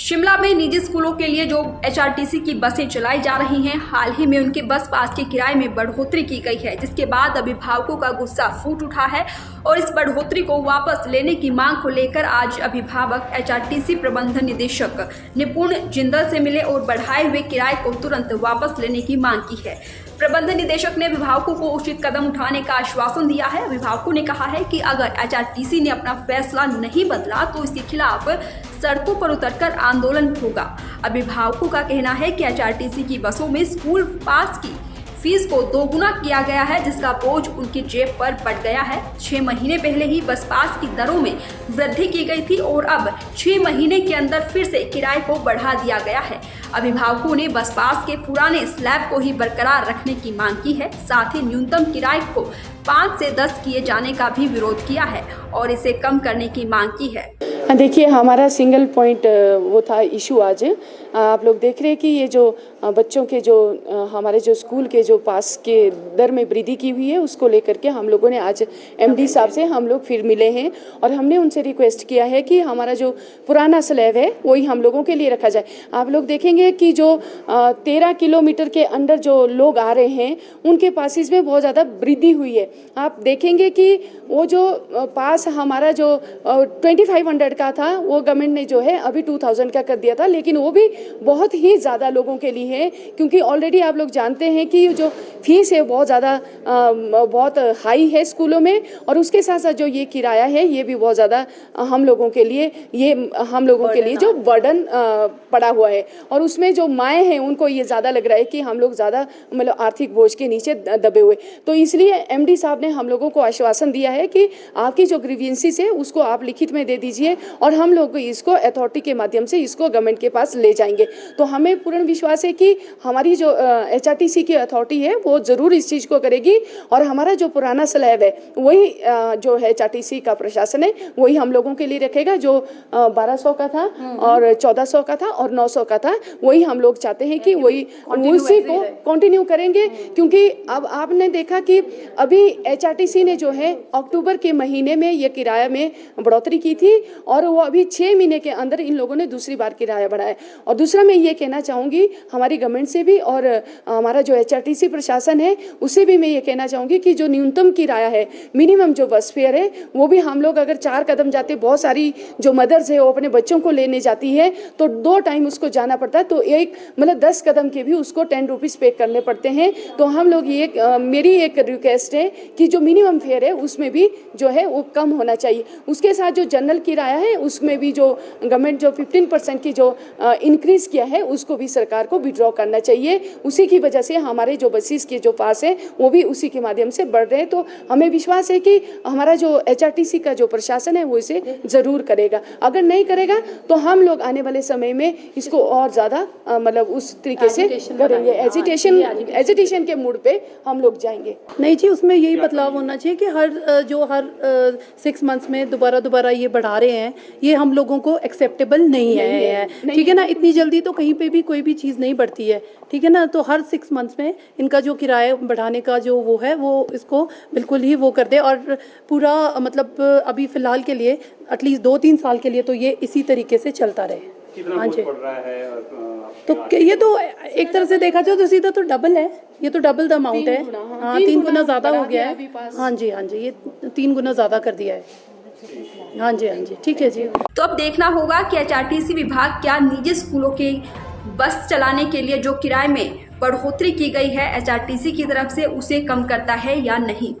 शिमला में निजी स्कूलों के लिए जो एचआरटीसी की बसें चलाई जा रही हैं, हाल ही में उनके बस पास के किराए में बढ़ोतरी की गई है, जिसके बाद अभिभावकों का गुस्सा फूट उठा है और इस बढ़ोतरी को वापस लेने की मांग को लेकर आज अभिभावक एचआरटीसी प्रबंधन निदेशक निपुण जिंदल से मिले और बढ़ाए हुए किराए को तुरंत वापस लेने की मांग की है। प्रबंधन निदेशक ने अभिभावकों को उचित कदम उठाने का आश्वासन दिया है। अभिभावकों ने कहा है कि अगर एचआरटीसी ने अपना फैसला नहीं बदला तो इसके खिलाफ सड़कों पर उतरकर आंदोलन होगा। अभिभावकों का कहना है कि एचआरटीसी की बसों में स्कूल पास की फीस को दोगुना किया गया है, जिसका बोझ उनकी जेब पर बढ़ गया है। 6 महीने पहले ही बस पास की दरों में वृद्धि की गई थी और अब 6 महीने के अंदर फिर से किराए को बढ़ा दिया गया है। अभिभावकों ने बस पास के पुराने स्लैब को ही बरकरार रखने की मांग की है। साथ ही न्यूनतम किराए को 5 से 10 किए जाने का भी विरोध किया है और इसे कम करने की मांग की है। देखिए, हमारा सिंगल पॉइंट वो था इशू। आज आप लोग देख रहे हैं कि ये जो बच्चों के जो हमारे जो स्कूल के जो पास के दर में वृद्धि की हुई है, उसको लेकर के हम लोगों ने आज एमडी साहब से हम लोग फिर मिले हैं और हमने उनसे रिक्वेस्ट किया है कि हमारा जो पुराना स्लैब है वही हम लोगों के लिए रखा जाए। आप लोग देखेंगे कि जो 13 किलोमीटर के अंदर जो लोग आ रहे हैं उनके पासिस में बहुत ज़्यादा वृद्धि हुई है। आप देखेंगे कि वो जो पास हमारा जो 2500 का था वो गवर्नमेंट ने जो है अभी 2000 का कर दिया था, लेकिन वो भी बहुत ही ज़्यादा लोगों के लिए है, क्योंकि ऑलरेडी आप लोग जानते हैं कि जो फीस है बहुत ज़्यादा बहुत हाई है स्कूलों में, और उसके साथ साथ जो ये किराया है ये भी बहुत ज़्यादा हम लोगों के लिए जो बर्डन पड़ा हुआ है, और उसमें जो माएँ हैं उनको ये ज़्यादा लग रहा है कि हम लोग ज़्यादा मतलब आर्थिक बोझ के नीचे दबे हुए। तो इसलिए एमडी साहब ने हम लोगों को आश्वासन दिया है कि आपकी जो ग्रीवेंसीज है उसको आप लिखित में दे दीजिए और हम लोग इसको अथॉरिटी के माध्यम से इसको गवर्नमेंट के पास ले जाएंगे। तो हमें पूर्ण विश्वास है कि हमारी जो एचआरटीसी की अथॉरिटी है वो ज़रूर इस चीज़ को करेगी और हमारा जो पुराना स्लैब है वही जो है एचआरटीसी का प्रशासन है वही हम लोगों के लिए रखेगा। जो 1200 का था और 1400 का था और 900 का था, वही हम लोग चाहते हैं कि वही उसी को कंटिन्यू करेंगे, क्योंकि अब आपने देखा कि अभी एचआरटीसी ने जो है अक्टूबर के महीने में ये किराया में बढ़ोतरी की थी और वो अभी 6 महीने के अंदर इन लोगों ने दूसरी बार किराया बढ़ाया। और दूसरा मैं ये कहना चाहूँगी हमारी गवर्नमेंट से भी और हमारा जो एचआरटीसी प्रशासन है उससे भी मैं ये कहना चाहूँगी कि जो न्यूनतम किराया है, मिनिमम जो बस फेयर है, वो भी हम लोग अगर 4 कदम जाते, बहुत सारी जो मदर्स है वो अपने बच्चों को लेने जाती है तो 2 टाइम उसको जाना पड़ता है, तो एक मतलब 10 कदम के भी उसको 10 रुपीज़ पे करने पड़ते हैं। तो हम लोग ये मेरी एक रिक्वेस्ट है कि जो मिनिमम फेयर है उसमें भी जो है वो कम होना चाहिए। उसके साथ जो जनरल किराया है उसमें भी जो गवर्नमेंट जो 15% की जो इंक्रीज किया है उसको भी सरकार को विड्रॉ करना चाहिए। उसी की वजह से हमारे जो बसेस के जो पास है वो भी उसी के माध्यम से बढ़ रहे हैं। तो हमें विश्वास है कि हमारा जो एचआरटीसी का जो प्रशासन है वो इसे ज़रूर करेगा। अगर नहीं करेगा तो हम लोग आने वाले समय में इसको और ज़्यादा मतलब उस तरीके से करेंगे, एजिटेशन के मूड पे हम लोग जाएंगे। नहीं जी, उसमें यही बदलाव होना चाहिए कि हर 6 मंथ्स में दोबारा ये बढ़ा रहे हैं, ये हम लोगों को एक्सेप्टेबल नहीं है। ठीक है ना, इतनी जल्दी तो कहीं पे भी कोई भी चीज़ नहीं बढ़ती है। ठीक है ना, तो हर 6 मंथ्स में इनका जो किराया बढ़ाने का जो वो है वो इसको बिल्कुल ही वो कर दे और पूरा मतलब अभी फ़िलहाल के लिए एटलीस्ट 2-3 साल के लिए तो ये इसी तरीके से चलता रहे। हाँ जी, पड़ रहा है तो ये तो एक तरह से देखा जाए तो सीधा तो डबल है, ये तो डबल द अमाउंट है। हाँ, 3 गुना ज़्यादा हो गया है। हाँ जी, ये 3 गुना ज़्यादा कर दिया है। हाँ जी, ठीक है जी। तो अब देखना होगा कि एचआरटीसी विभाग क्या निजी स्कूलों के बस चलाने के लिए जो किराए में बढ़ोतरी की गई है एचआरटीसी की तरफ से उसे कम करता है या नहीं।